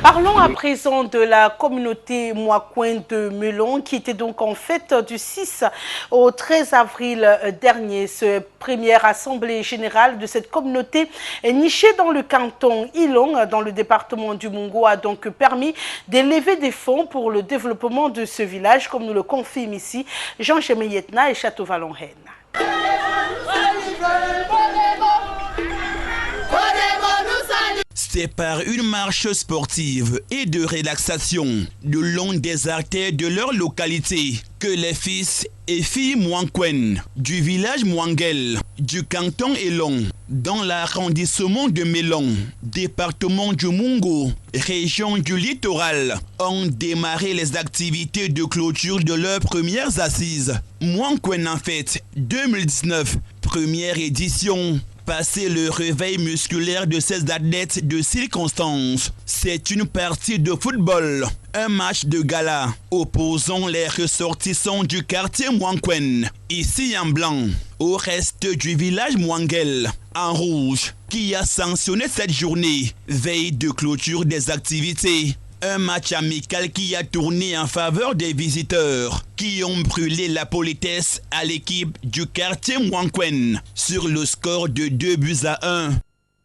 Parlons à présent de la communauté Mouakouin de Melon qui était donc en fête du 6 au 13 avril dernier. Cette première assemblée générale de cette communauté nichée dans le canton Ilong, dans le département du Mungo, a donc permis d'élever des fonds pour le développement de ce village, comme nous le confirment ici Jean Chemeyetna et Château-Vallon-Reine. C'est par une marche sportive et de relaxation le long des artères de leur localité que les fils et filles Mouakouin du village Mouangel du canton Elong, dans l'arrondissement de Melon, département du Mungo, région du littoral, ont démarré les activités de clôture de leurs premières assises. Mouakouin en fête 2019, première édition. Passer le réveil musculaire de ces athlètes de circonstance. C'est une partie de football, un match de gala opposant les ressortissants du quartier Mouakouin, ici en blanc, au reste du village Mouangel, en rouge, qui a sanctionné cette journée, veille de clôture des activités. Un match amical qui a tourné en faveur des visiteurs qui ont brûlé la politesse à l'équipe du quartier Mouakouin sur le score de 2-1.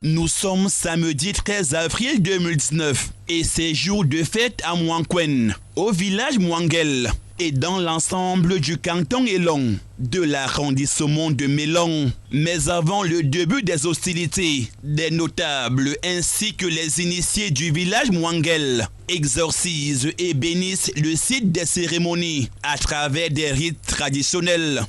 Nous sommes samedi 13 avril 2019 et c'est jour de fête à Mouakouin, au village Mouangel et dans l'ensemble du canton Elong, de l'arrondissement de Melon. Mais avant le début des hostilités, des notables ainsi que les initiés du village Mouangel exorcisent et bénissent le site des cérémonies à travers des rites traditionnels.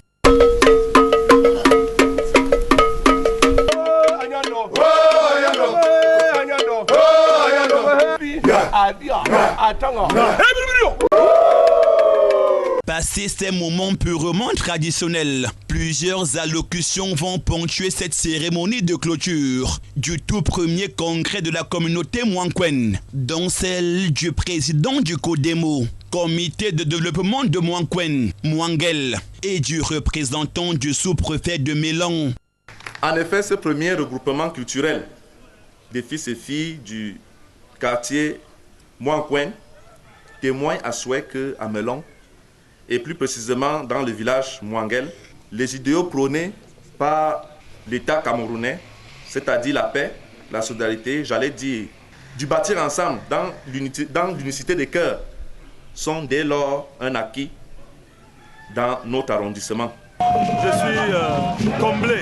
Passer ces moments purement traditionnels, plusieurs allocutions vont ponctuer cette cérémonie de clôture du tout premier congrès de la communauté Mouakouin, dont celle du président du CODEMO, comité de développement de Mouakouin, Mouangel, et du représentant du sous-préfet de Melon. En effet, ce premier regroupement culturel des fils et filles du quartier Mouakouin témoigne à souhait qu'à Melon, et plus précisément dans le village Mouangel, les idéaux prônés par l'État camerounais, c'est-à-dire la paix, la solidarité, j'allais dire, du bâtir ensemble dans l'unicité des cœurs, sont dès lors un acquis dans notre arrondissement. Je suis comblé.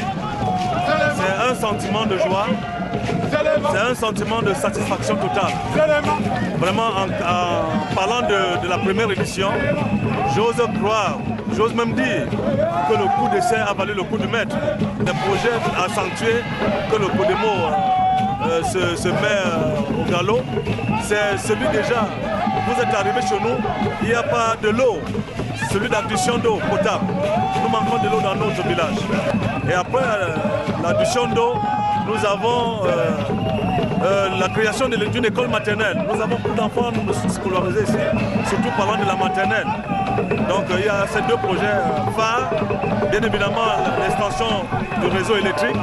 C'est un sentiment de joie, c'est un sentiment de satisfaction totale. Vraiment, en parlant de la première édition, j'ose croire, j'ose même dire que le coup d'essai a valu le coup de maître. Des projets accentués que le CODEMO se met au galop. C'est celui déjà, vous êtes arrivé chez nous, il n'y a pas de l'eau, celui d'adduction d'eau potable. Nous manquons de l'eau dans notre village. Et après l'adduction d'eau, nous avons la création d'une école maternelle. Nous avons plus d'enfants scolarisés ici, surtout parlant de la maternelle. Donc il y a ces deux projets phares, bien évidemment l'extension du réseau électrique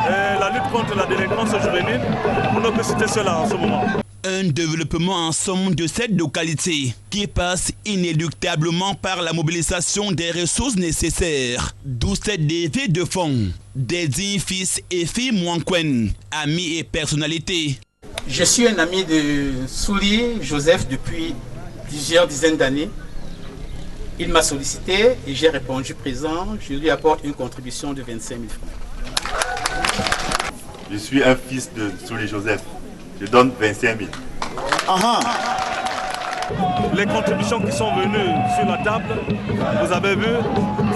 et la lutte contre la délinquance juvénile, pour ne que citer cela en ce moment. Un développement en somme de cette localité qui passe inéluctablement par la mobilisation des ressources nécessaires, d'où cette levée de fonds des dignes fils et filles Mouakouin, amis et personnalités. Je suis un ami de Souli Joseph depuis plusieurs dizaines d'années. Il m'a sollicité et j'ai répondu présent. Je lui apporte une contribution de 25 000 francs. Je suis un fils de Souli Joseph. Je donne 25 000. Les contributions qui sont venues sur la table, vous avez vu,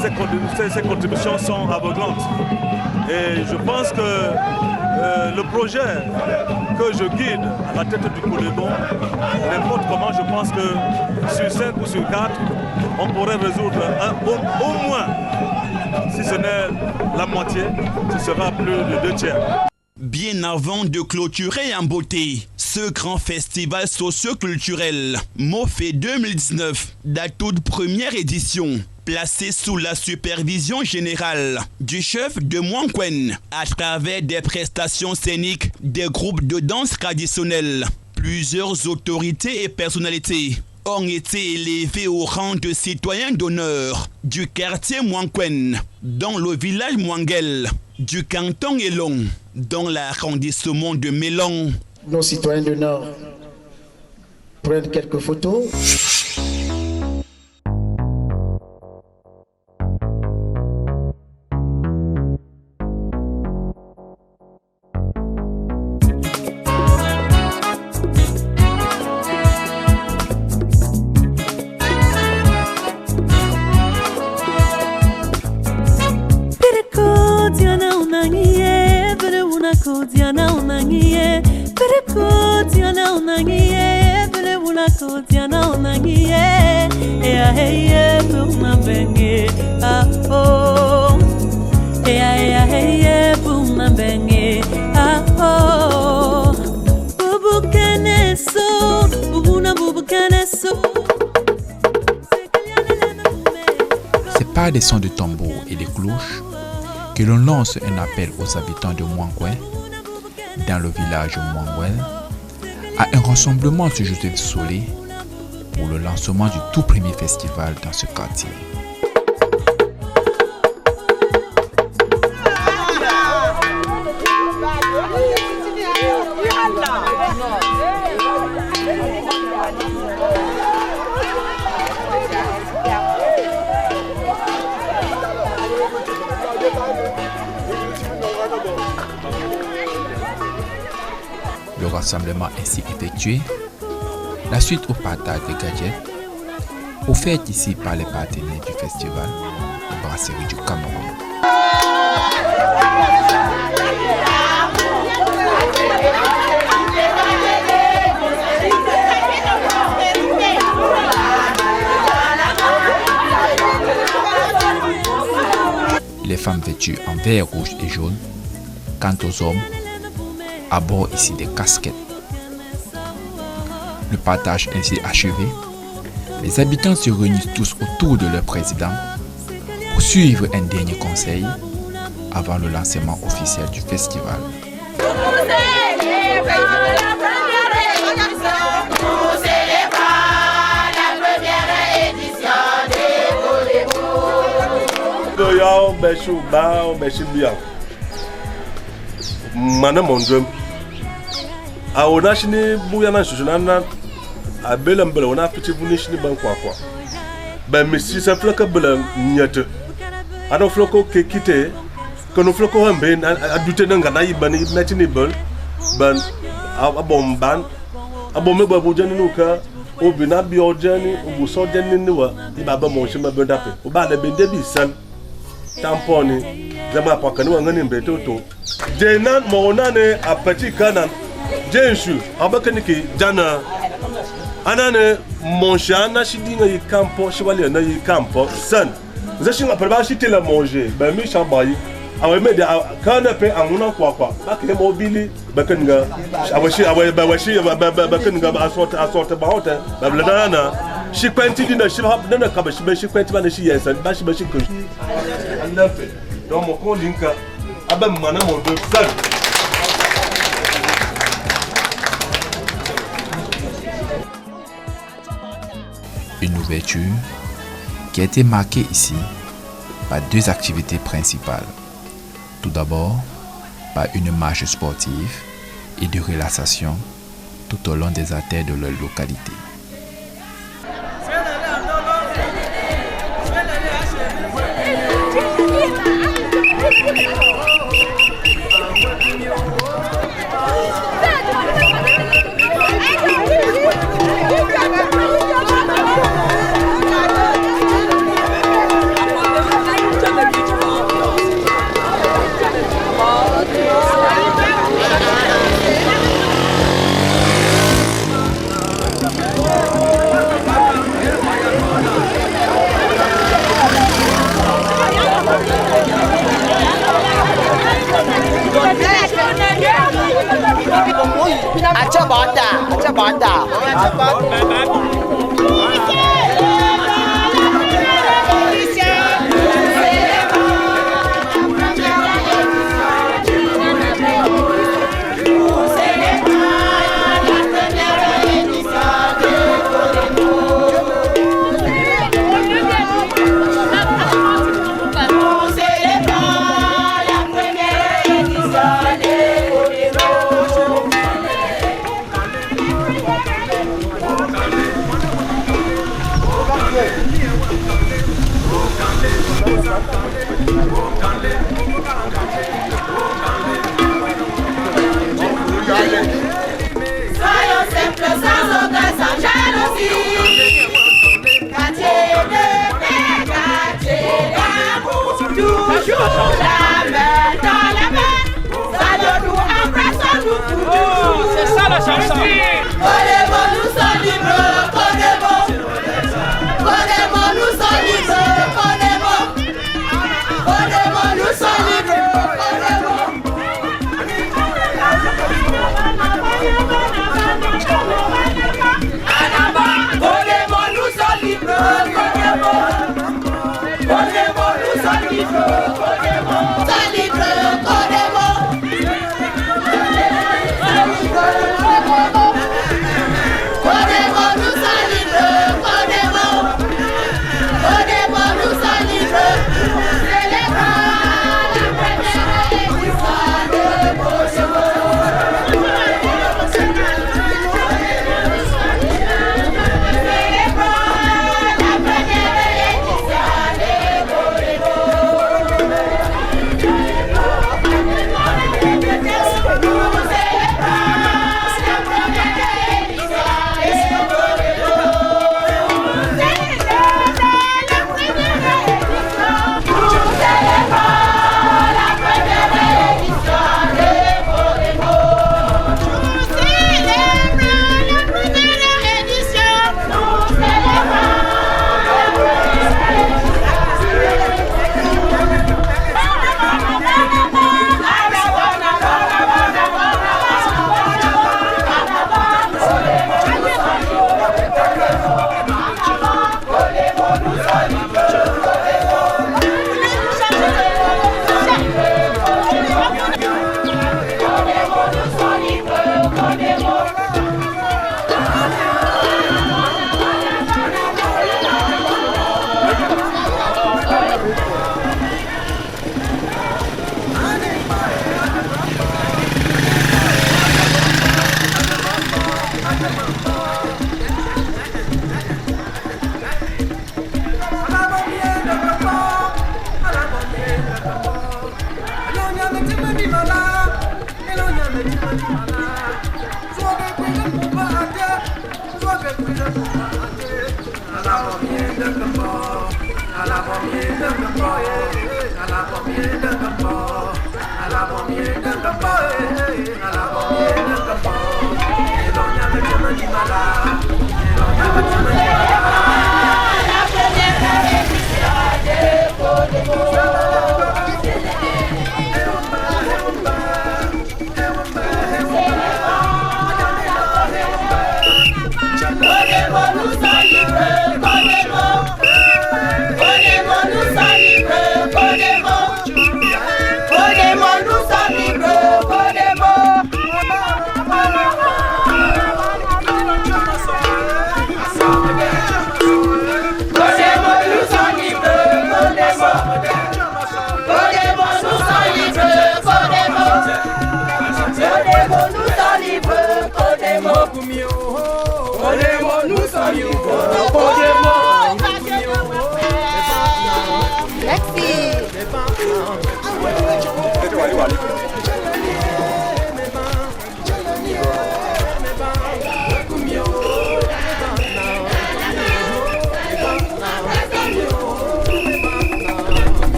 ces contributions sont aveuglantes. Et je pense que le projet que je guide à la tête du CODEMO, n'importe comment, je pense que sur 5 ou sur 4, on pourrait résoudre au moins, si ce n'est la moitié, ce sera plus de 2 tiers. Bien avant de clôturer en beauté ce grand festival socio-culturel Mofé 2019, la toute première édition, placé sous la supervision générale du chef de Mouakouin à travers des prestations scéniques des groupes de danse traditionnelle Plusieurs autorités et personnalités ont été élevés au rang de citoyens d'honneur du quartier Mouankwen, dans le village Mouangel, du canton Elong, dans l'arrondissement de Mélon. Nos citoyens d'honneur prennent quelques photos. C'est par des sons de tambour et des cloches que l'on lance un appel aux habitants de Mouankwen, dans le village Mouangel, à un rassemblement sur Joseph Solé pour le lancement du tout premier festival dans ce quartier. Le rassemblement ainsi effectué, la suite au partage des gadgets, offert ici par les partenaires du festival, la brasserie du Cameroun. Les femmes vêtues en vert, rouge et jaune, quant aux hommes, à bord ici des casquettes. Le partage ainsi achevé, les habitants se réunissent tous autour de leur président pour suivre un dernier conseil avant le lancement officiel du festival. A ona shini buya na shushu na a belan bela ona fiti buni shini ban kwa ben misi sa flaka bela nyate ano floko ke kite kono floko hambe a dute nanga na yibani meti ni bel ban abom ban abom me babu jani nuka obi na bi ojani obu so jani ni wa ibaba mo shima benda pe oba le bende bi san tamponi zama pakani wa ngani mbeto to jenan mo ona ne apati kanan Jensu, abakaniki jana anane monshana shidinga yi campo shibali na yi campo san zashinga parba shitela manger ba mi shabayi awe me de kana pe amuna kwa bakle mobili bakanga awashi awe bawashi bakanga asort ba hota ba bladana shi kwenti dina shi hab dana ka shi kwenti ba shi yesan ba shi ko andafe do mo ko linka abam mana mo do san. Une ouverture qui a été marquée ici par deux activités principales. Tout d'abord, par une marche sportive et de relaxation tout au long des artères de leur localité. Nous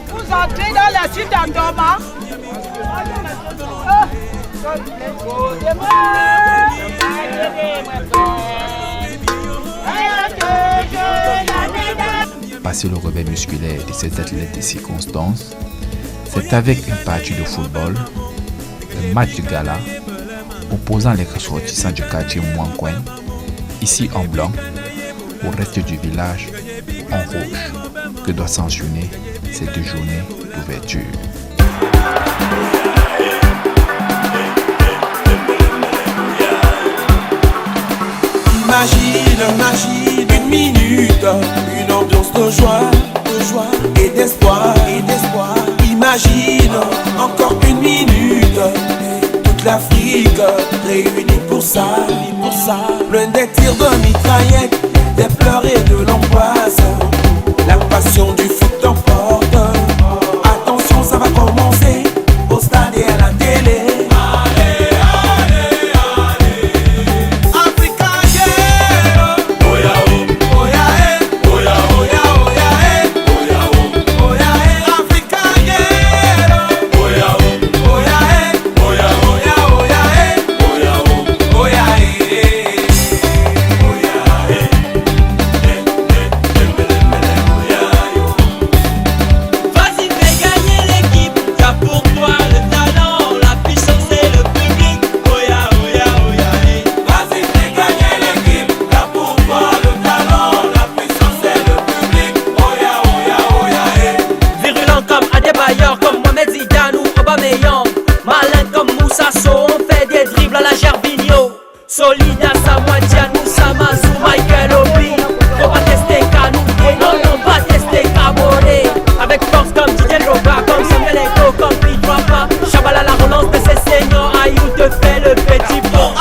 Vous entrez dans la suite en dormant. Passer le réveil musculaire de ces athlètes de circonstances, c'est avec une partie de football, un match de gala, opposant les ressortissants du quartier Mouancouen, ici en blanc, au reste du village en rouge, que doit sanctionner cette journée d'ouverture. Imagine une minute, une ambiance de joie et d'espoir. Imagine encore une minute, toute l'Afrique réunie pour ça. Loin des tirs de mitraillettes, des pleurs et de l'angoisse, la passion du foot t'emporte. Attention, ça va commencer au stade et à la télé. Solida, Samoa, Moussa, Mazou, Michael Obi. On va tester Kanou, non, on va tester Kabore. Avec force comme Didier Drogba, comme Samuel Eto'o, comme Pete Wapa. Chabala, la relance de ses seniors, Ayou te fait le petit pont.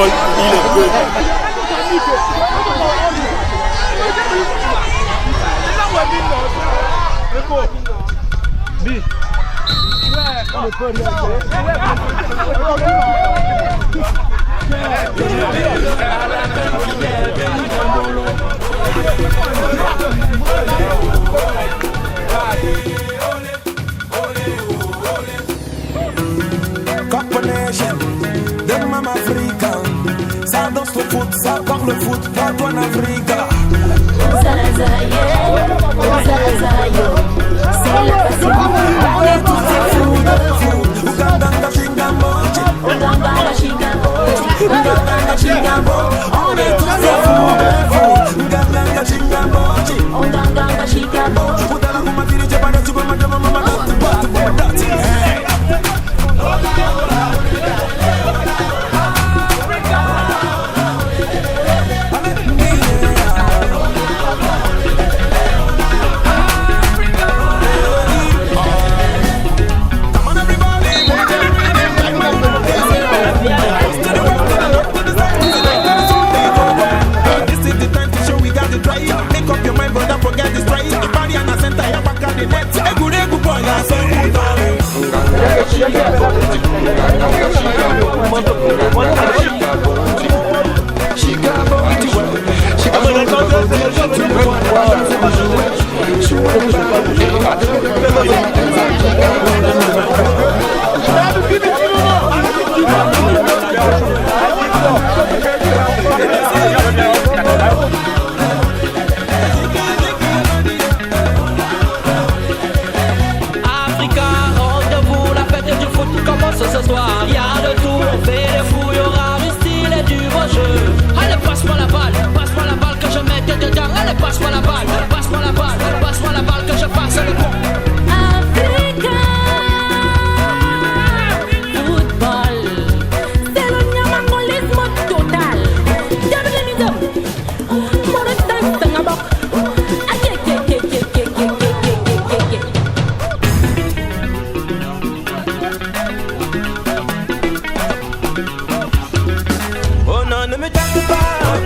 football, il est peu. Combination de Mama Africa. Ça danse le foot, ça parle foot, partout en Afrique. On est tous des fous de foot. Uganda, Chingamoji. On est tous des fous de foot. Uganda, Chingamoji. Ce soir, y a de tout, on fait des fous, y'aura du style et du beau jeu. Allez, passe-moi la balle que je mette dedans. Allez, passe-moi la balle que je passe le con. Africa, football, c'est le niamangolisme total. Oh non, ne me teste pas,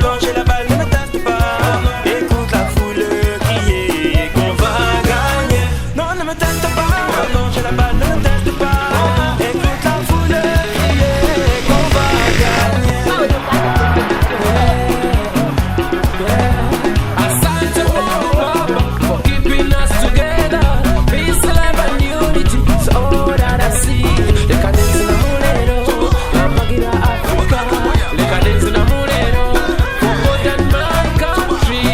quand j'ai la balle, ne me teste pas. Écoute la foule crier qu'on va gagner. Non, ne me teste pas, quand j'ai la balle, ne me teste pas. Écoute la foule crier qu'on va gagner. I signed to up for keeping us together. Peace, love and unity, so all that I see. The cadence in the Mulero, la Magira Africa. The cadence in the Mulero, more than my country,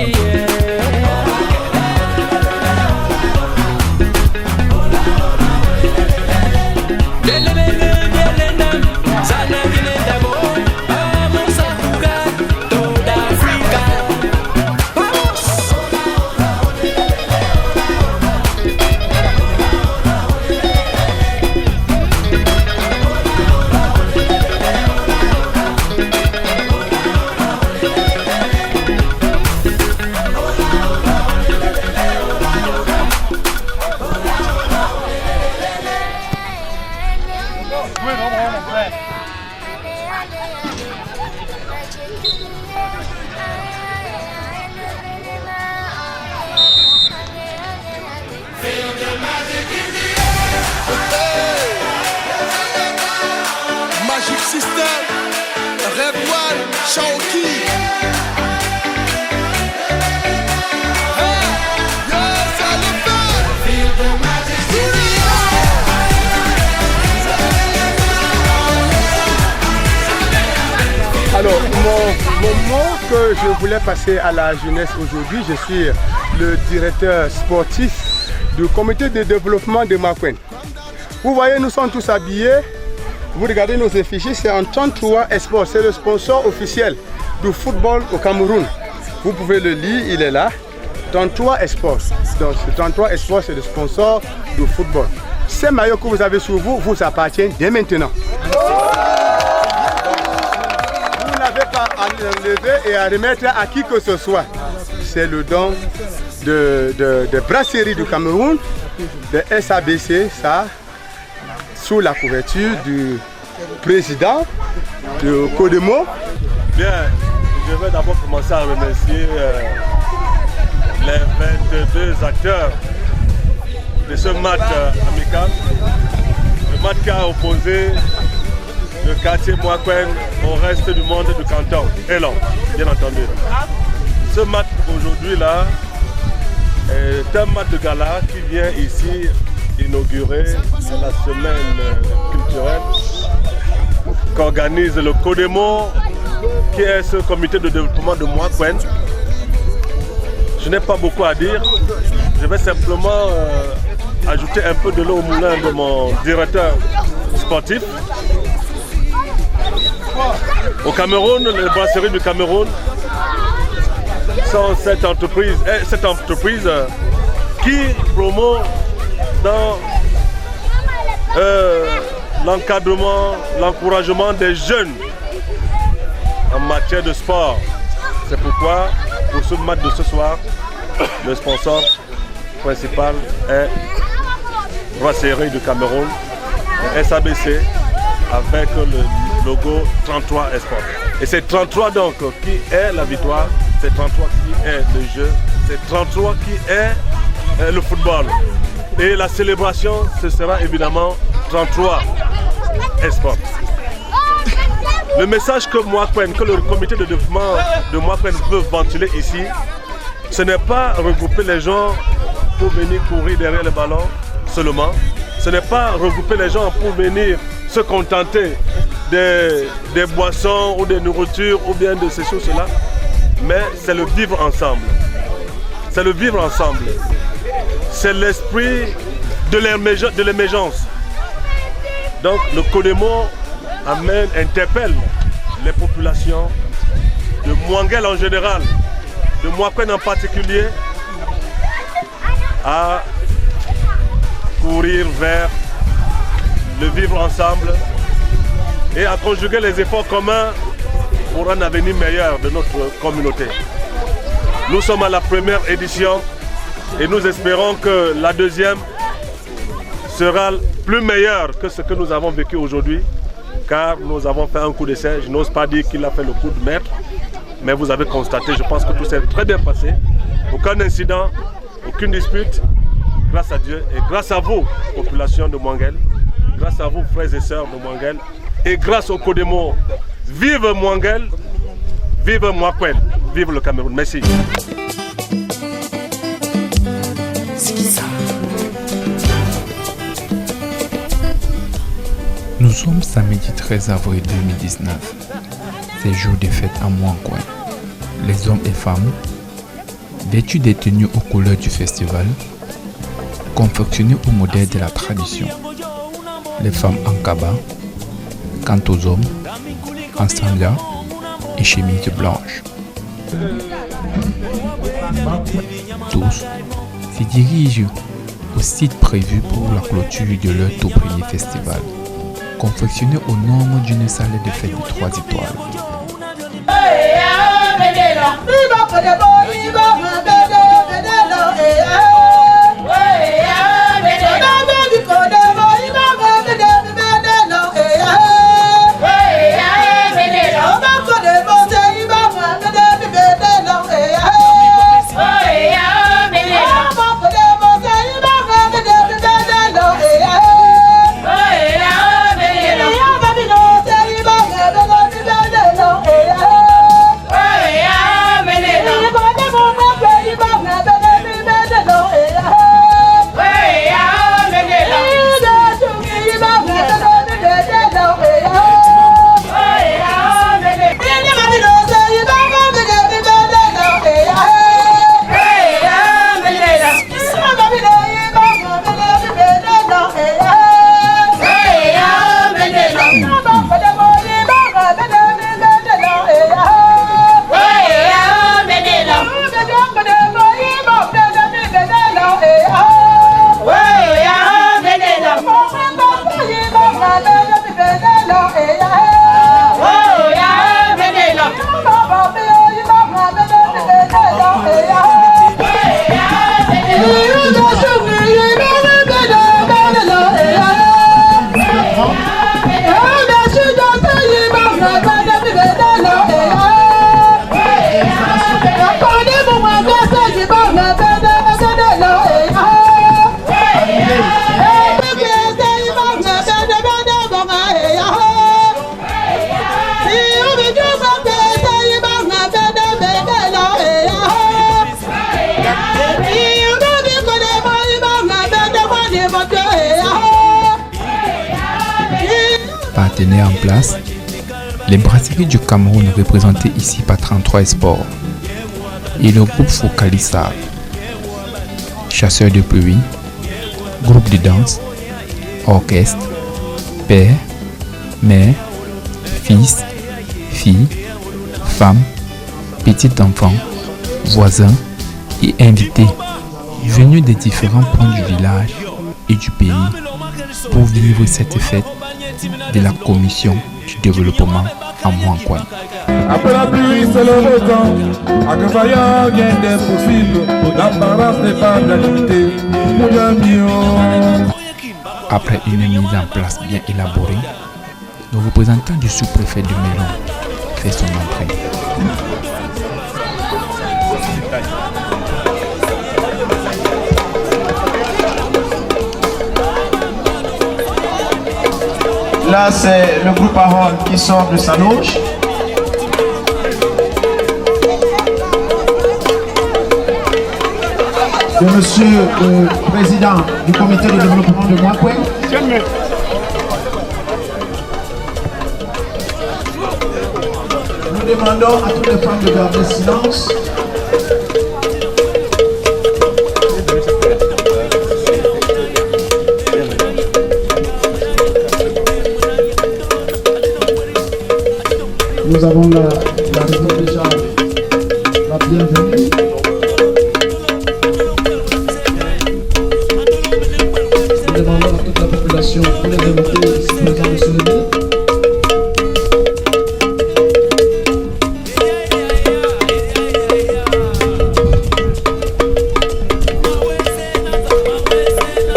Magic System, Red One, Shawky. Alors, mon mot que je voulais passer à la jeunesse aujourd'hui, je suis le directeur sportif du comité de développement de Mouankwen. Vous voyez, nous sommes tous habillés. Vous regardez nos affiches, c'est un 33 Esport, c'est le sponsor officiel du football au Cameroun. Vous pouvez le lire, il est là. 33 Esport. Donc, ce 33 Esport, c'est le sponsor du football. Ces maillots que vous avez sur vous, vous appartiennent dès maintenant. Vous n'avez pas à enlever et à remettre à qui que ce soit. C'est le don de brasserie du Cameroun, de SABC, ça, sous la couverture du président de Codemo, Bien, je vais d'abord commencer à remercier les 22 acteurs de ce match amical. Le match qui a opposé le quartier Mouakwen au reste du monde du canton. Et là, bien entendu. Ce match aujourd'hui là est un match de gala qui vient ici inaugurer la semaine culturelle qu'organise le CODEMO, qui est ce comité de développement de Mouakwen. Je n'ai pas beaucoup à dire, je vais simplement ajouter un peu de l'eau au moulin de mon directeur sportif. Au Cameroun, les brasseries du Cameroun sont cette entreprise qui promeut dans l'encadrement, l'encouragement des jeunes en matière de sport. C'est pourquoi, pour ce match de ce soir, le sponsor principal est Brasserie du Cameroun, SABC, avec le logo 33 Esport. Et c'est 33 donc qui est la victoire, c'est 33 qui est le jeu, c'est 33 qui est le football. Et la célébration, ce sera évidemment 33 Esport. Le message que le comité de développement de Mouakwen veut ventiler ici, ce n'est pas regrouper les gens pour venir courir derrière le ballon seulement. Ce n'est pas regrouper les gens pour venir se contenter des boissons ou des nourritures ou bien de ces choses-là. Mais c'est le vivre ensemble. C'est le vivre ensemble. C'est l'esprit de l'émergence. Donc le CODEMO interpelle les populations de Mouangel en général, de Mouakwen en particulier, à courir vers le vivre ensemble et à conjuguer les efforts communs pour un avenir meilleur de notre communauté. Nous sommes à la première édition et nous espérons que la deuxième sera plus meilleure que ce que nous avons vécu aujourd'hui, car nous avons fait un coup d'essai. Je n'ose pas dire qu'il a fait le coup de maître, mais vous avez constaté, je pense que tout s'est très bien passé. Aucun incident, aucune dispute, grâce à Dieu et grâce à vous, population de Mouangel, grâce à vous, frères et sœurs de Mouangel, et grâce au CODEMO. Vive Mouangel, vive Mouakwen, vive le Cameroun. Merci. Nous sommes samedi 13 avril 2019. C'est jour de fête à Mouakwen. Les hommes et femmes, vêtus des tenues aux couleurs du festival, confectionnés au modèle de la tradition. Les femmes en kaba, quant aux hommes, en sandales et chemises blanches. Tous se dirigent au site prévu pour la clôture de leur tout premier festival, confectionné aux normes d'une salle de fête de 3 étoiles. tenait en place les brasseries du Cameroun représentées ici par 33 sports et le groupe Focalisa, chasseurs de pluie, groupe de danse, orchestre, père, mère, fils, fille, femme, petit enfant, voisins et invités venus des différents points du village et du pays pour vivre cette fête de la commission du développement à Moancoin. Après la pluie, c'est le beau temps. À Cavaillard, rien d'impossible. L'apparence n'est pas de la limité. Après une mise en place bien élaborée, le représentant du sous-préfet de Mélon fait son entrée. Là, c'est le groupe Aron qui sort de sa loge. De monsieur le président du comité de développement de Moancoin. Nous demandons à toutes les femmes de garder silence. Nous avons la raison déjà la bienvenue. Nous demandons à toute la population pour les invités ici présents de se lever.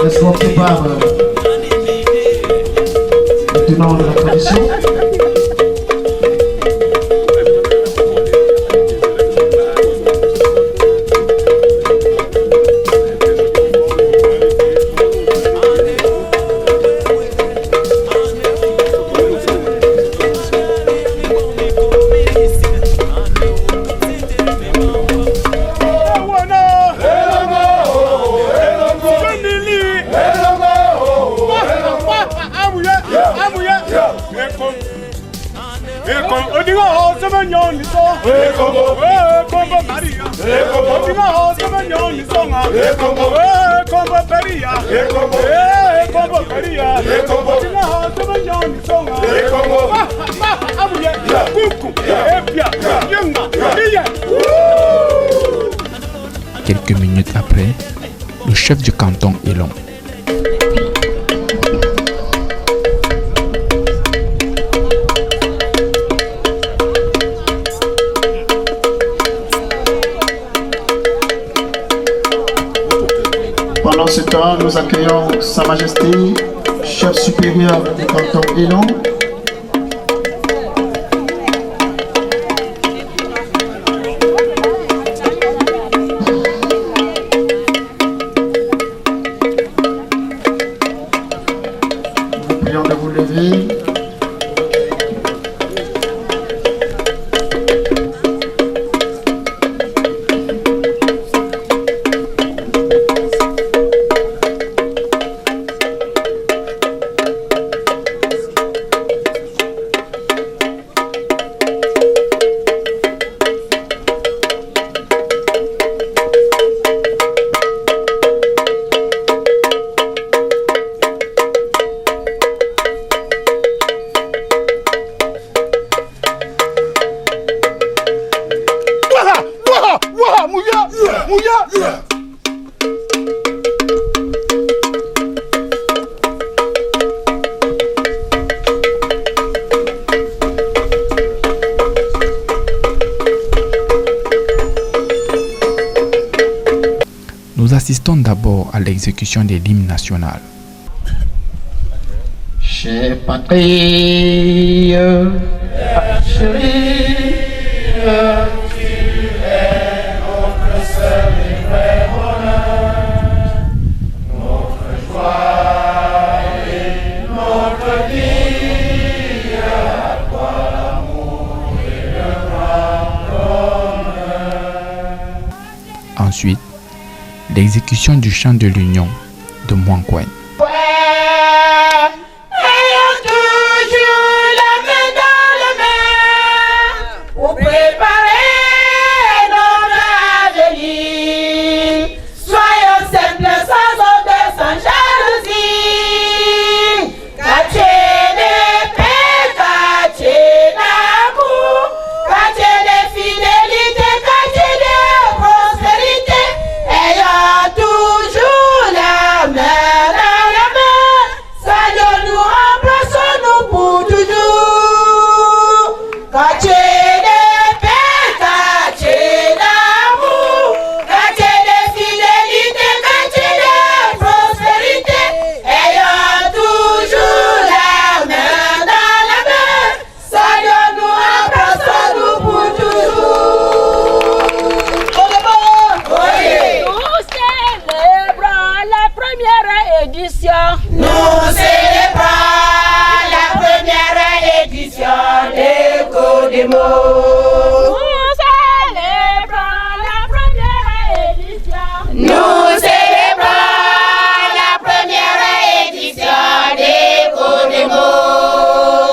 Escorté par le tenant de la tradition. Quelques minutes après, le chef du canton Elon. Pendant ce temps, nous accueillons Sa Majesté, chef supérieur du canton Elon. Nous prions de vous lever. Nous assistons d'abord à l'exécution de l'hymne national. Chère patrie, chérie, tu es notre seul et vrai bonheur, notre joie et notre vie, à toi l'amour et le grand bonheur. Ensuite, l'exécution du chant de l'Union de Moancoin. Ouais, ayons toujours Nicodemo. Nous célébrons la première édition des Codemo.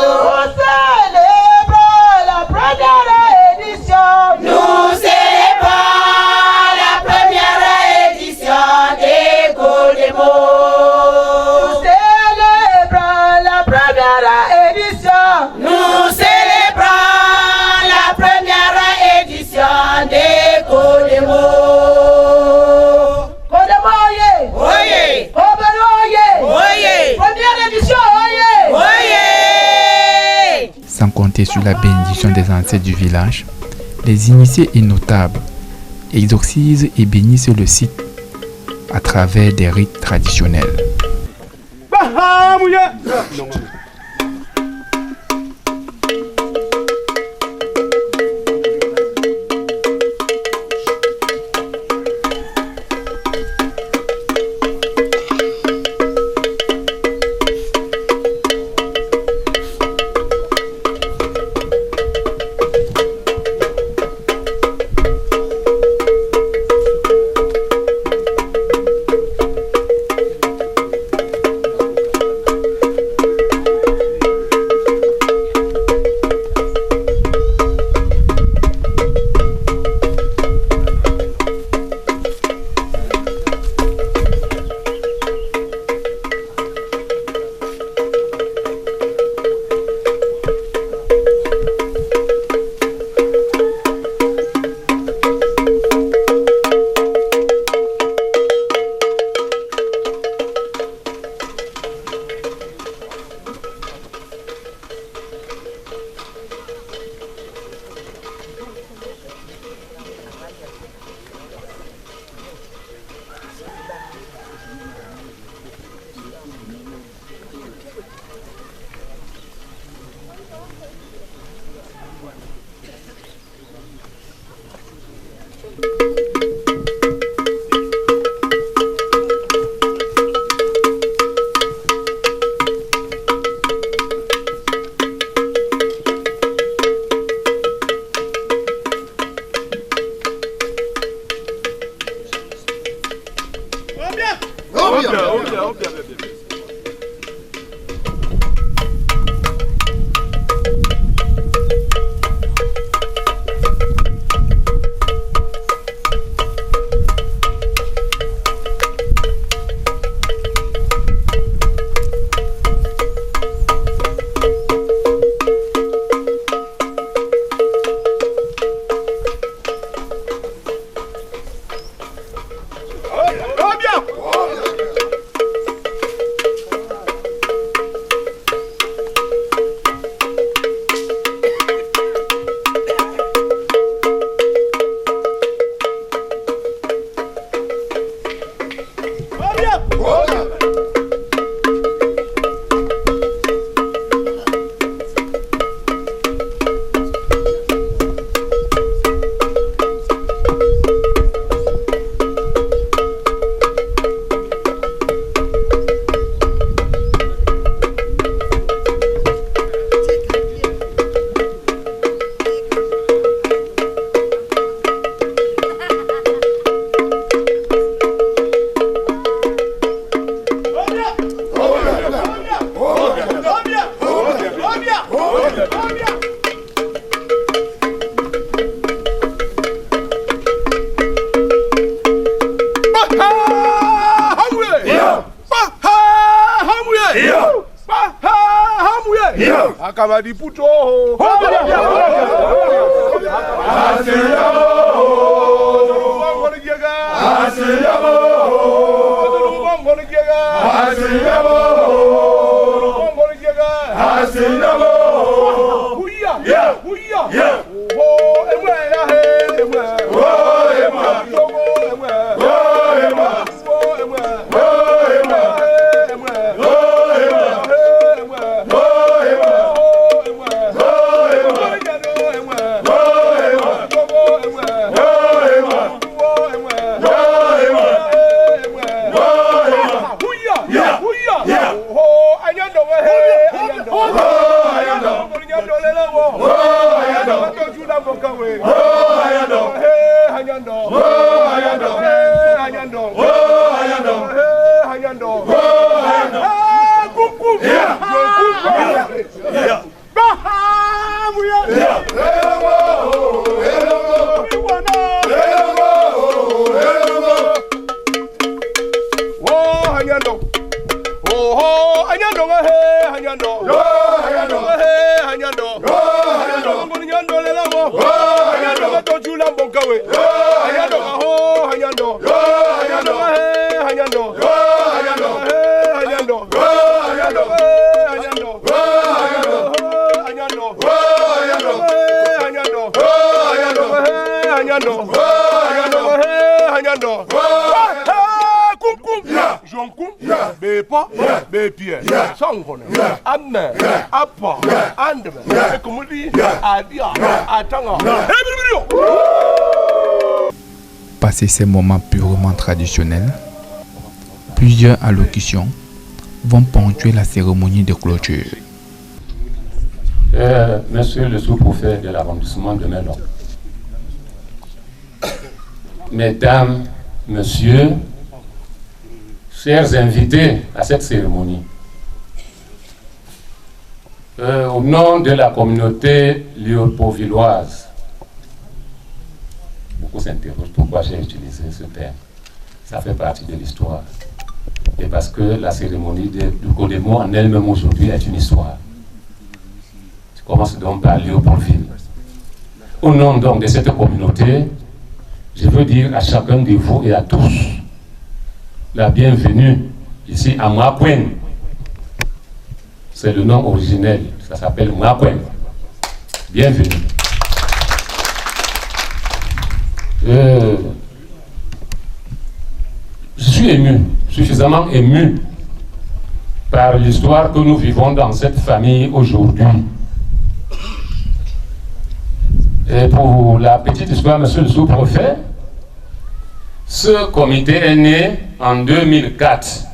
Nous célébrons la première édition. Nous célébrons la première édition des Codemo. Nous célébrons la première édition. Nous célébrons la première édition des Codemo. Sans compter sur la bénédiction des ancêtres du village, les initiés et notables exorcisent et bénissent le site à travers des rites traditionnels. Akabadi puto. Passé ces moments purement traditionnels, plusieurs allocutions vont ponctuer la cérémonie de clôture. Monsieur le sous-préfet de l'arrondissement de Melon, Mesdames, Messieurs, chers invités à cette cérémonie, au nom de la communauté léopoldvilloise, beaucoup s'interrogent pourquoi j'ai utilisé ce terme. Ça fait partie de l'histoire. Et parce que la cérémonie du Codemo en elle-même aujourd'hui est une histoire. Je commence donc par Léopoldville. Au nom donc de cette communauté, je veux dire à chacun de vous et à tous la bienvenue ici à Mouakwen. C'est le nom originel, ça s'appelle Mouakwen. Bienvenue. Je suis ému, suffisamment ému par l'histoire que nous vivons dans cette famille aujourd'hui. Et pour la petite histoire, monsieur le sous-préfet, ce comité est né en 2004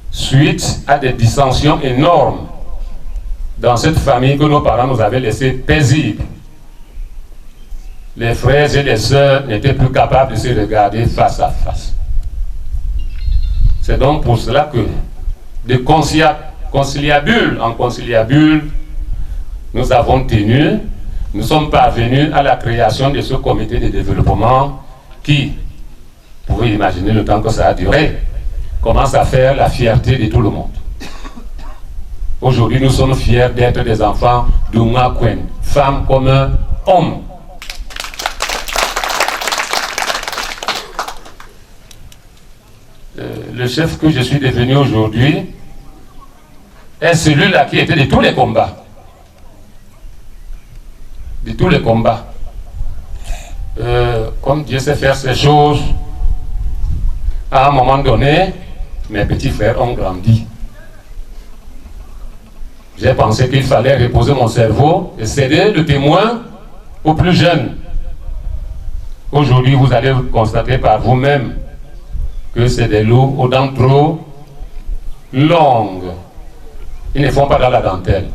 suite à des dissensions énormes dans cette famille que nos parents nous avaient laissé paisible. Les frères et les sœurs n'étaient plus capables de se regarder face à face. C'est donc pour cela que de conciliabule en conciliabule, nous avons tenu, nous sommes parvenus à la création de ce comité de développement qui, vous pouvez imaginer le temps que ça a duré, commence à faire la fierté de tout le monde. Aujourd'hui, nous sommes fiers d'être des enfants de Mouakwen, femmes comme hommes. Le chef que je suis devenu aujourd'hui est celui-là qui était de tous les combats. De tous les combats. Comme Dieu sait faire ces choses, à un moment donné, mes petits frères ont grandi. J'ai pensé qu'il fallait reposer mon cerveau et céder le témoin aux plus jeunes. Aujourd'hui, vous allez constater par vous-même que c'est des loups aux dents trop longues. Ils ne font pas dans la dentelle.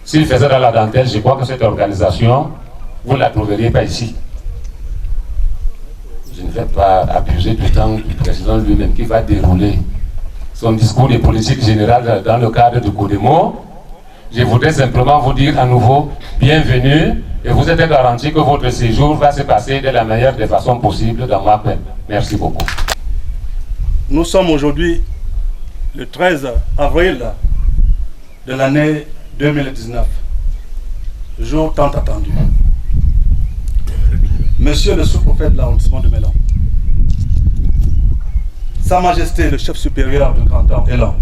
S'ils faisaient dans la dentelle, je crois que cette organisation, vous ne la trouveriez pas ici. Je ne vais pas abuser du temps du président lui-même qui va dérouler son discours de politique générale dans le cadre du Codemo. Je voudrais simplement vous dire à nouveau bienvenue et vous êtes garanti que votre séjour va se passer de la meilleure des façons possibles dans Mouakwen. Merci beaucoup. Nous sommes aujourd'hui le 13 avril de l'année 2019, jour tant attendu. Monsieur le sous-préfet de l'arrondissement de Melon, Sa Majesté le chef supérieur du canton Elan,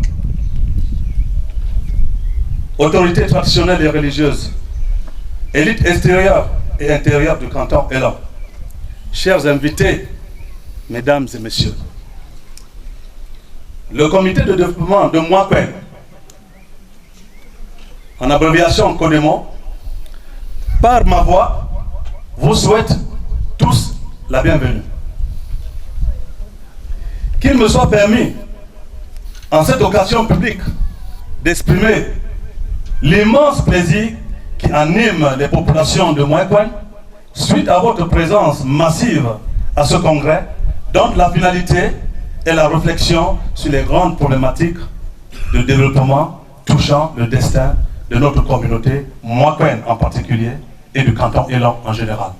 autorités traditionnelles et religieuses, élite extérieure et intérieure du canton Elan, chers invités, mesdames et messieurs, le comité de développement de Mouakwen, en abréviation Codemo, par ma voix, vous souhaite tous la bienvenue. Qu'il me soit permis, en cette occasion publique, d'exprimer l'immense plaisir qui anime les populations de Moincoin, suite à votre présence massive à ce congrès, dont la finalité est la réflexion sur les grandes problématiques de développement touchant le destin de notre communauté, Moincoin en particulier, et du canton Elan en général.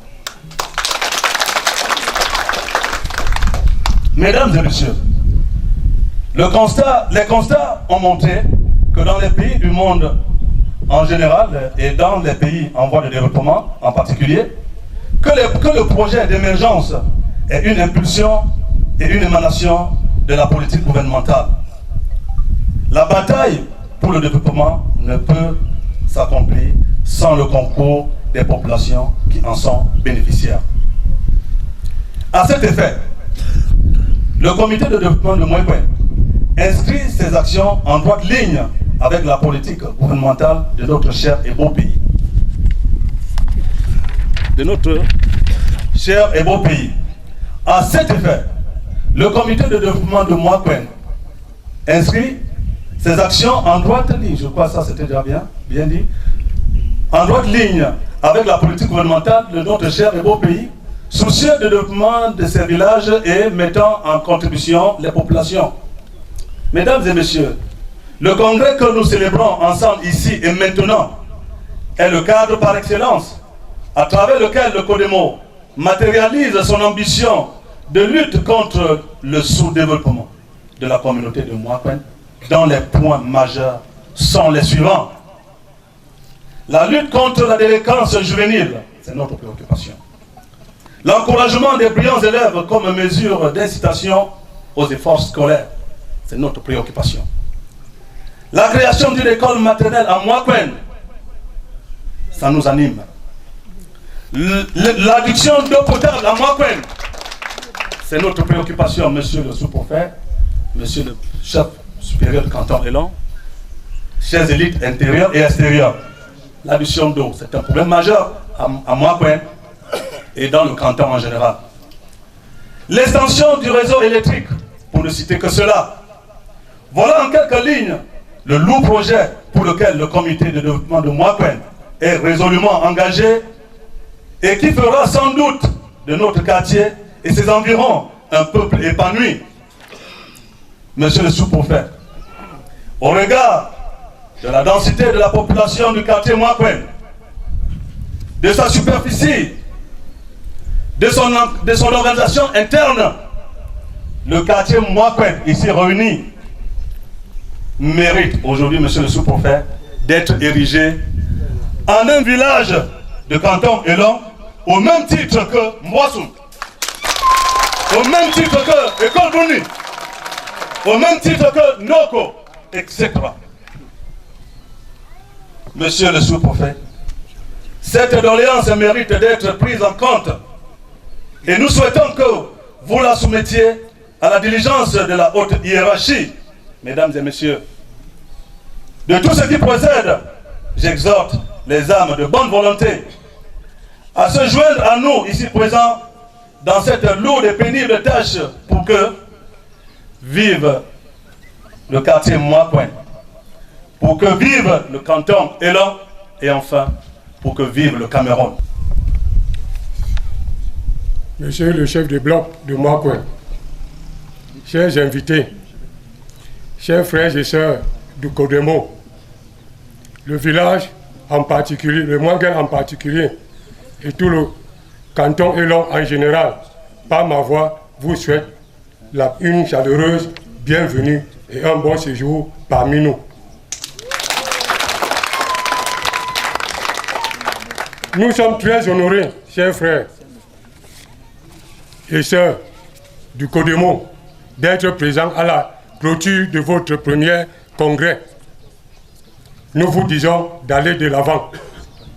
Mesdames et messieurs, les constats ont montré que dans les pays du monde en général et dans les pays en voie de développement en particulier, que le projet d'émergence est une impulsion et une émanation de la politique gouvernementale. La bataille pour le développement ne peut s'accomplir sans le concours des populations qui en sont bénéficiaires. À cet effet, le comité de développement de Moincoin inscrit ses actions en droite ligne avec la politique gouvernementale de notre cher et beau pays. À cet effet, le comité de développement de Moincoin inscrit ses actions en droite ligne, je crois que ça c'était déjà bien dit, en droite ligne avec la politique gouvernementale de notre cher et beau pays, soucieux de développement de ces villages et mettant en contribution les populations. Mesdames et messieurs, le congrès que nous célébrons ensemble ici et maintenant est le cadre par excellence à travers lequel le CODEMO matérialise son ambition de lutte contre le sous-développement de la communauté de Moincoin, dont les points majeurs sont les suivants. La lutte contre la délinquance juvénile, c'est notre préoccupation. L'encouragement des brillants élèves comme mesure d'incitation aux efforts scolaires, c'est notre préoccupation. La création d'une école maternelle à Moincoin, ça nous anime. L'adduction d'eau potable à Moincoin, c'est notre préoccupation, monsieur le sous-préfet, monsieur le chef supérieur du canton Elan, chers élites intérieures et extérieures. L'adduction d'eau, c'est un problème majeur à Moincoin et dans le canton en général. L'extension du réseau électrique, pour ne citer que cela. Voilà en quelques lignes le lourd projet pour lequel le comité de développement de Moincoin est résolument engagé et qui fera sans doute de notre quartier et ses environs un peuple épanoui. Monsieur le sous-préfet, au regard de la densité de la population du quartier Moincoin, de sa superficie, de son organisation interne, le quartier Moincoin, ici réuni, mérite aujourd'hui, monsieur le sous-préfet, d'être érigé en un village de canton Elan, au même titre que Mboissou, au même titre que École Bouni, au même titre que Noko, etc. Monsieur le sous-préfet, cette doléance mérite d'être prise en compte et nous souhaitons que vous la soumettiez à la diligence de la haute hiérarchie. Mesdames et messieurs, de tout ce qui procède, j'exhorte les âmes de bonne volonté à se joindre à nous ici présents dans cette lourde et pénible tâche pour que vive le quartier Moincoin, pour que vive le canton Elan et enfin pour que vive le Cameroun. Monsieur le chef de bloc de Moincoin, chers invités, chers frères et sœurs du CODEMO, le village en particulier, le Moincoin en particulier, et tout le canton Elan en général, par ma voix, vous souhaite une chaleureuse bienvenue et un bon séjour parmi nous. Nous sommes très honorés, chers frères et sœurs du CODEMO, d'être présents à la clôture de votre premier congrès. Nous vous disons d'aller de l'avant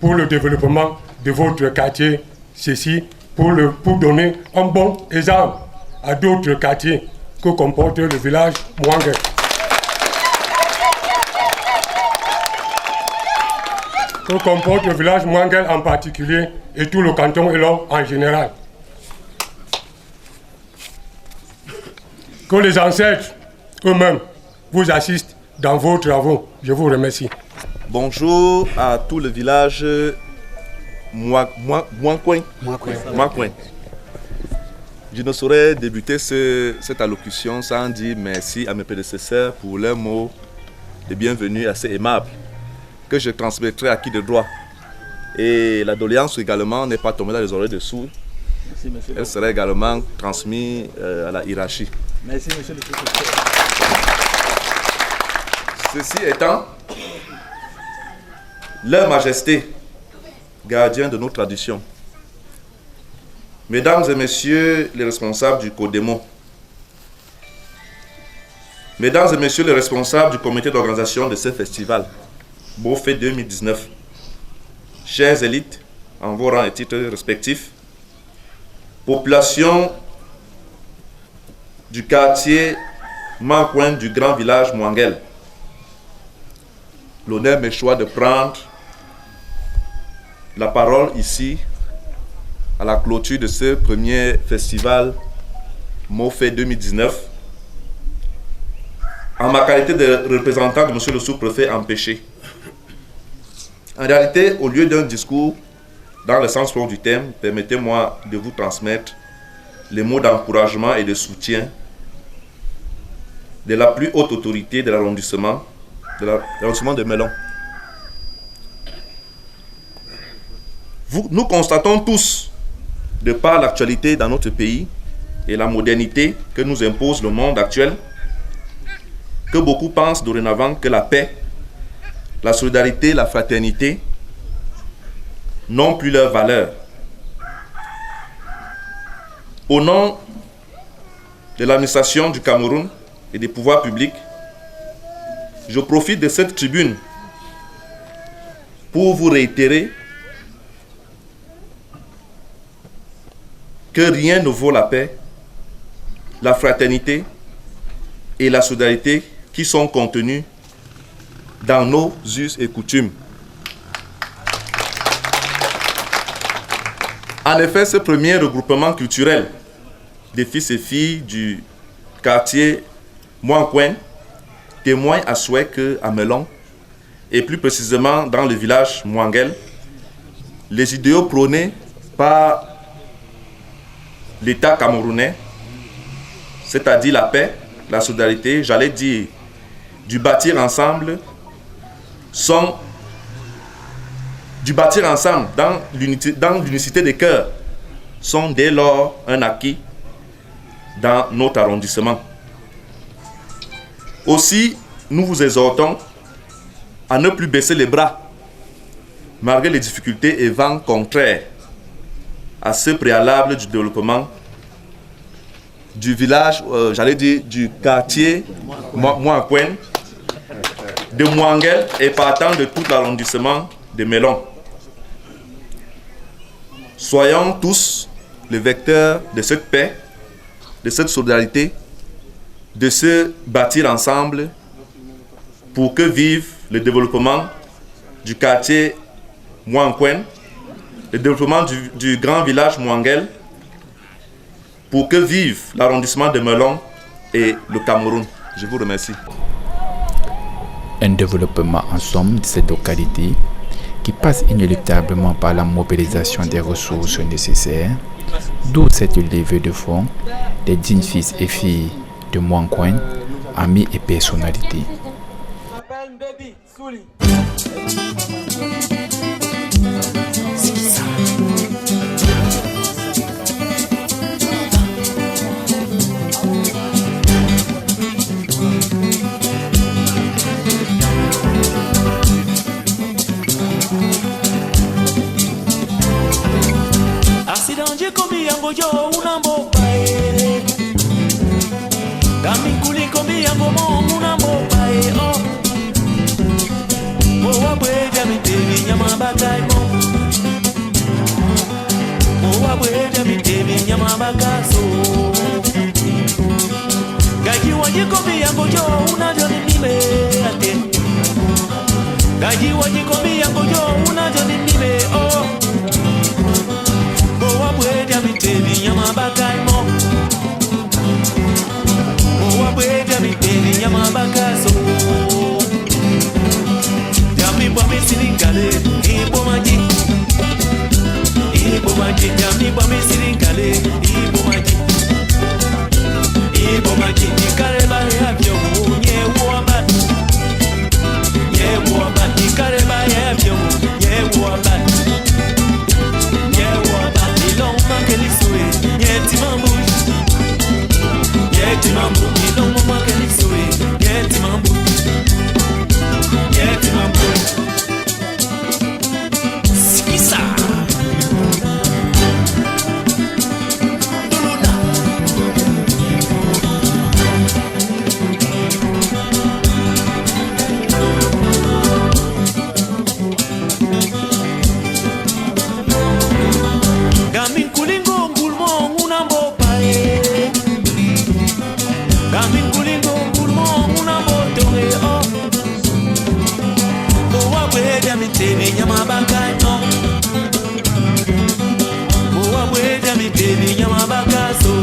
pour le développement de votre quartier, ceci pour donner un bon exemple à d'autres quartiers que comporte le village Moinguel. Que comporte le village Moinguel en particulier et tout le canton Elan en général. Que les ancêtres eux-mêmes vous assistent dans vos travaux. Je vous remercie. Bonjour à tout le village Mouancoin. Je ne saurais débuter cette allocution sans dire merci à mes prédécesseurs pour leurs mots de bienvenue assez aimables que je transmettrai à qui de droit. Et la doléance également n'est pas tombée dans les oreilles de sourds. Elle sera également transmise à la hiérarchie. Merci, monsieur le secrétaire. Ceci étant, leur majesté, gardien de nos traditions, mesdames et messieurs les responsables du CODEMO, mesdames et messieurs les responsables du comité d'organisation de ce festival, Beaufait 2019, chères élites, en vos rangs et titres respectifs, population du quartier Mouancoin du grand village Mouanguel, l'honneur m'est choix de prendre la parole ici à la clôture de ce premier festival Beaufait 2019 en ma qualité de représentant de monsieur le sous-préfet empêché. En réalité, au lieu d'un discours dans le sens propre du thème, permettez-moi de vous transmettre les mots d'encouragement et de soutien de la plus haute autorité de l'arrondissement de Melon. Nous constatons tous, de par l'actualité dans notre pays et la modernité que nous impose le monde actuel, que beaucoup pensent dorénavant que la paix, la solidarité, la fraternité n'ont plus leur valeur. Au nom de l'administration du Cameroun et des pouvoirs publics, je profite de cette tribune pour vous réitérer que rien ne vaut la paix, la fraternité et la solidarité qui sont contenus dans nos us et coutumes. En effet, ce premier regroupement culturel des fils et filles du quartier Mouancoin témoigne à souhait qu'à Melon, et plus précisément dans le village Mouanguel, les idéaux prônés par l'État camerounais, c'est-à-dire la paix, la solidarité, j'allais dire du bâtir ensemble dans l'unicité des cœurs, sont dès lors un acquis dans notre arrondissement. Aussi, nous vous exhortons à ne plus baisser les bras, malgré les difficultés et vents contraires à ce préalable du développement du village, du quartier Mouancoin, de Mouanguel et partant de tout l'arrondissement de Melon. Soyons tous les vecteurs de cette paix, de cette solidarité, de se bâtir ensemble pour que vive le développement du quartier Mouancoin, le développement du grand village Mouanguel, pour que vive l'arrondissement de Melon et le Cameroun. Je vous remercie. Un développement en somme de cette localité qui passe inéluctablement par la mobilisation des ressources nécessaires, d'où cette levée de fonds des dignes fils et filles de Mouancoin, amis et personnalités. Yo una bopa Kami kuli kombi yango mo una bopa oh Mo wa bweja mitebi nyama bakai mo Mo wa bweja mitebi nyama bakaso Gaji waji kombi yango yo una joni nime ate Gaji waji kombi yango yo una joni nime oh Baby, yama bakai mo. Owa baby, yama bakaso. Yami bwa bakaino Moa bweja miteni nyama bakaso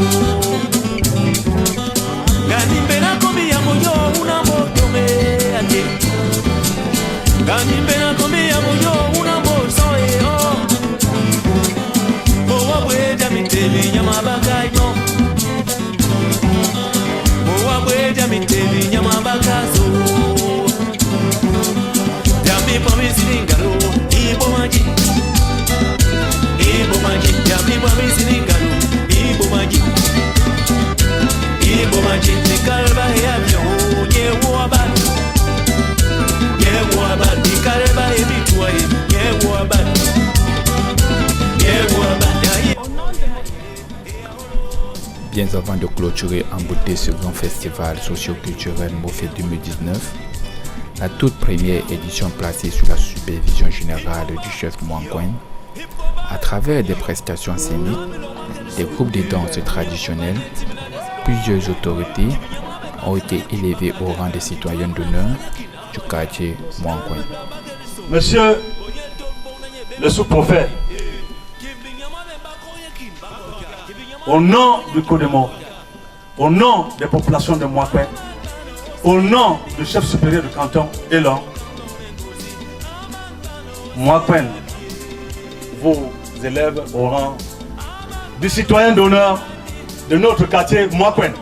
Gani mbena komi ya moyo una moto me ate Gani mbena komi ya moyo una moto oh Moa bweja miteni nyama bakaino Moa bweja miteni nyama bakaso Yami promise ningalo ibo maji Yami promise ningalo ibo maji Ibo maji nikalba ya vyo Yewo abad nikalba ya bitwa Yewo abad Bien avant de clôturer en beauté ce grand festival socio-culturel Mofé 2019, la toute première édition placée sous la supervision générale du chef Mouangwen, à travers des prestations scéniques, des groupes de danse traditionnels, plusieurs autorités ont été élevées au rang de citoyens d'honneur du quartier Mouangwen. Monsieur le sous-préfet, au nom du Codemo, au nom des populations de Mouangwen, au nom du chef supérieur du canton Elan, Mouangwen vous élève au rang du citoyen d'honneur de notre quartier Mouangwen.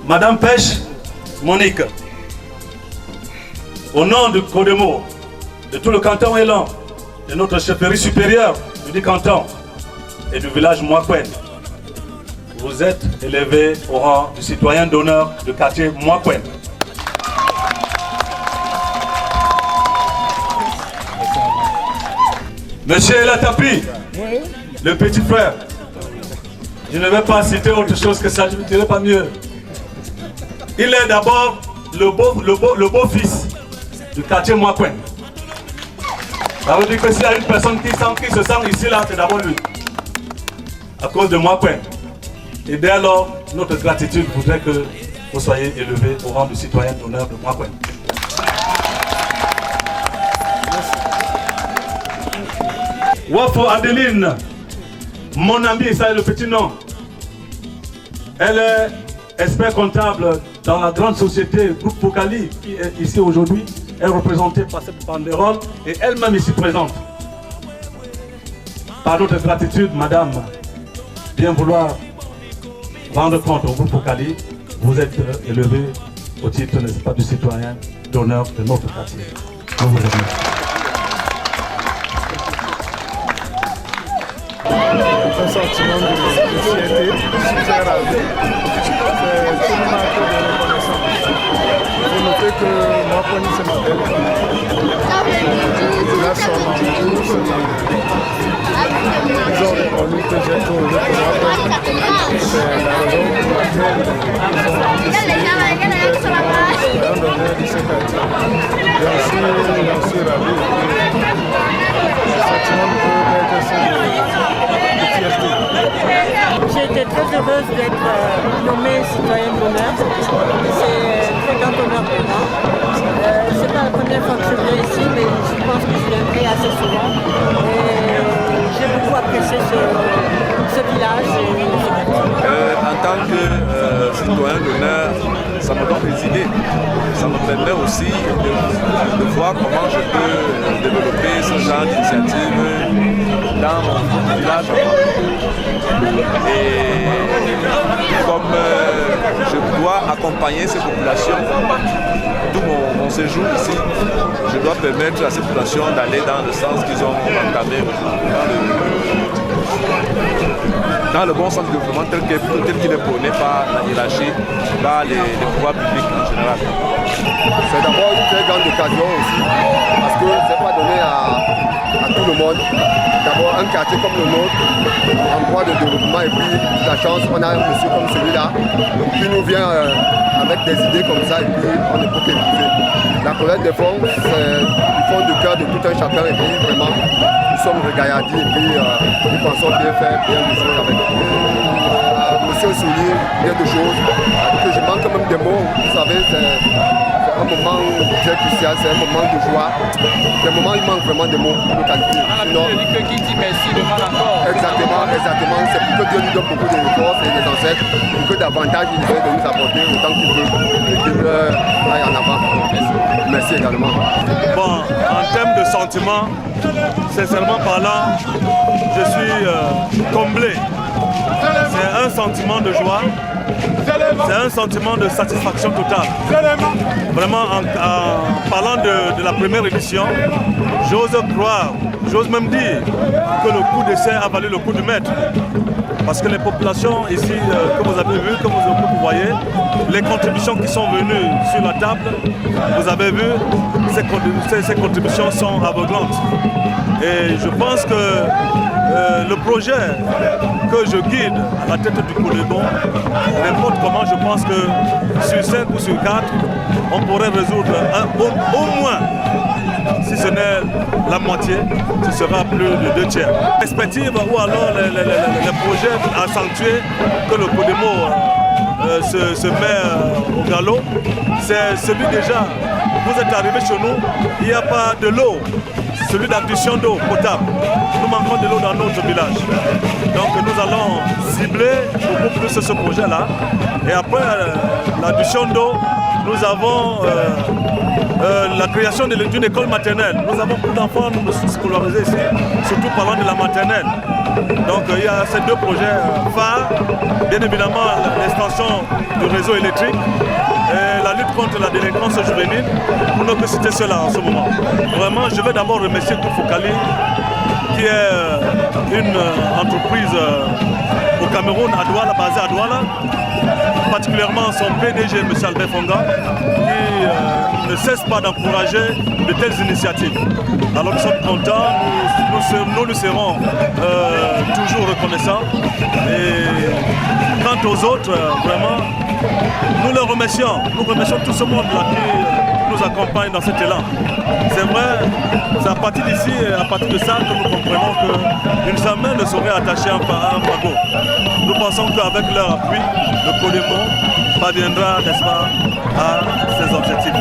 Madame Pêche Monique, au nom du Codemo, de tout le canton Elan, de notre chefferie supérieure du canton et du village Mouangwen, vous êtes élevé au rang du citoyen d'honneur du quartier Mouangwen. Monsieur Elatapi, le petit frère, je ne vais pas citer autre chose que ça, je ne dirai pas mieux. Il est d'abord le beau-fils du quartier Mouangwen. Ça veut dire que s'il y a une personne qui se sent ici, là, c'est d'abord lui. À cause de Mouangwen. Et dès lors, notre gratitude voudrait que vous soyez élevé au rang de citoyen d'honneur de Mouangwen. Wafo Adeline, mon amie, ça est le petit nom. Elle est expert comptable dans la grande société Groupe Focali qui est ici aujourd'hui. Elle est représentée par cette banderole et elle-même ici présente. Par notre gratitude, madame, bien vouloir rendre compte au Groupe Focali, vous êtes élevé au titre, n'est-ce pas, du citoyen d'honneur de notre quartier. Je vous remercie. Un sentiment de fierté, super ravi. C'est une marque de reconnaissance. Vous notez que moi, Pony, c'est ma belle. Là, sur ma tous, ils ont reconnu que j'ai trouvé pour moi. C'est la raison pour laquelle ils ont décidé d'être un donneur de ce quartier. J'en suis ravi. Ce sentiment de fierté. J'ai été très heureuse d'être nommée citoyenne d'honneur. C'est un très grand honneur pour moi. C'est pas la première fois que je viens ici, mais je pense que je viendrai assez souvent. Et j'ai beaucoup apprécié ce village. En tant que citoyen d'honneur, ça me donne des idées. Ça me permet aussi de voir comment je peux développer ce genre d'initiative dans mon village. Et comme je dois accompagner ces populations, d'où mon séjour ici, je dois permettre à ces populations d'aller dans le sens qu'ils ont entamé, dans le bon sens de développement tel qu'il est prôné par la hiérarchie, par les pouvoirs publics en général. C'est d'abord une très grande occasion aussi, parce que ce n'est pas donné à tout le monde. D'abord un quartier comme le nôtre, en voie de développement, et puis la chance, on a un monsieur comme celui-là, qui nous vient avec des idées comme ça, et puis on ne peut qu'écouter. La collecte des fonds, c'est du fond du cœur de tout un chacun, et puis vraiment, nous sommes regaillardis, et puis nous pensons bien faire, bien le jouer avec monsieur souligne bien de choses, que je manque même des mots, vous savez, c'est un moment très crucial, c'est un moment de joie. Des moments, il manque vraiment des mots pour le qualifier. Sinon, qui dit merci demande encore. Exactement. C'est pour que Dieu nous donne beaucoup de force et des ancêtres, pour que davantage il essaie de nous apporter autant qu'il peut et qu'il aille en avant. Merci également. Bon, en termes de sentiments, sincèrement parlant, je suis comblé. C'est un sentiment de joie, c'est un sentiment de satisfaction totale. Vraiment, en parlant de la première édition, j'ose croire, j'ose même dire que le coup d'essai a valu le coup du maître. Parce que les populations ici, que vous avez vu, que vous voyez, les contributions qui sont venues sur la table, vous avez vu, ces contributions sont aveuglantes. Et je pense que le projet que je guide à la tête du Colégon, n'importe comment, je pense que sur 5 ou sur 4, on pourrait résoudre au moins, si ce n'est la moitié, ce sera plus de 2 tiers. Perspective ou alors les projets accentués que le Codemo se met au galop, c'est celui déjà, vous êtes arrivé chez nous, il n'y a pas de l'eau, celui d'adduction d'eau potable. Nous manquons de l'eau dans notre village. Donc nous allons cibler beaucoup plus ce projet-là. Et après l'adduction d'eau, nous avons la création d'une école maternelle. Nous avons beaucoup d'enfants scolarisés ici, surtout parlant de la maternelle. Donc il y a ces 2 projets phares. Bien évidemment l'extension du réseau électrique et la lutte contre la délinquance juvénile, pour ne que citer cela en ce moment. Vraiment, je vais d'abord remercier Koufokali, qui est une entreprise au Cameroun, à Douala, basée à Douala, particulièrement son PDG, M. Albert Fonga, qui ne cesse pas d'encourager de telles initiatives. Alors nous sommes contents, nous lui serons toujours reconnaissants. Et quant aux autres, vraiment, nous les remercions. Nous remercions tout ce monde là qui nous accompagne dans cet élan. C'est vrai, c'est à partir d'ici et à partir de ça que nous comprenons qu'une main ne saurait attacher un fagot. Nous pensons qu'avec leur appui, le Codemo parviendra, n'est-ce pas, à ses objectifs.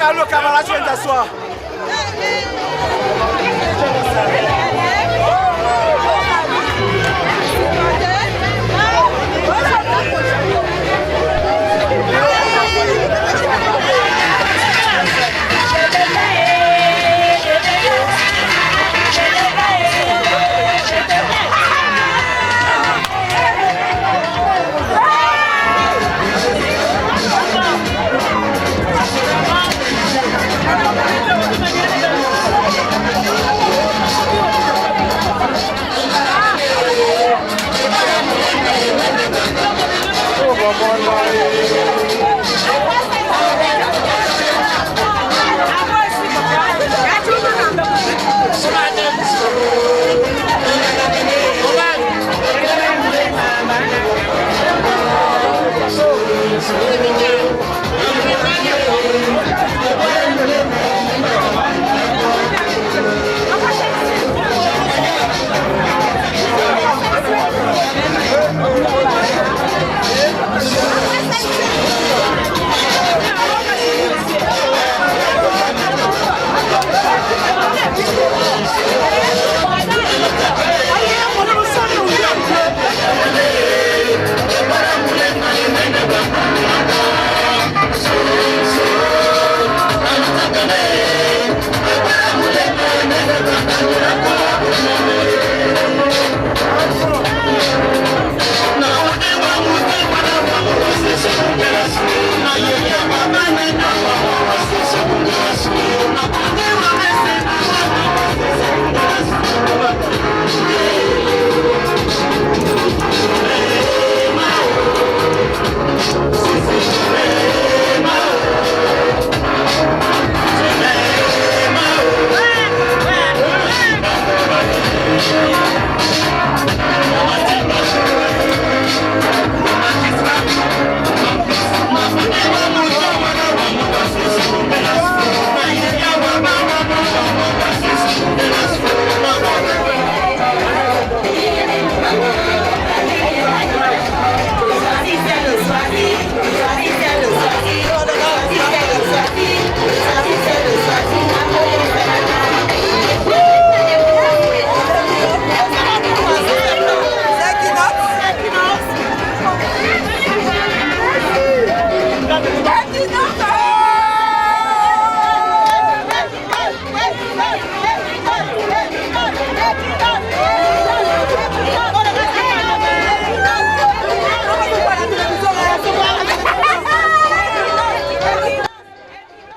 Carlo Camara, tu viens t'asseoir.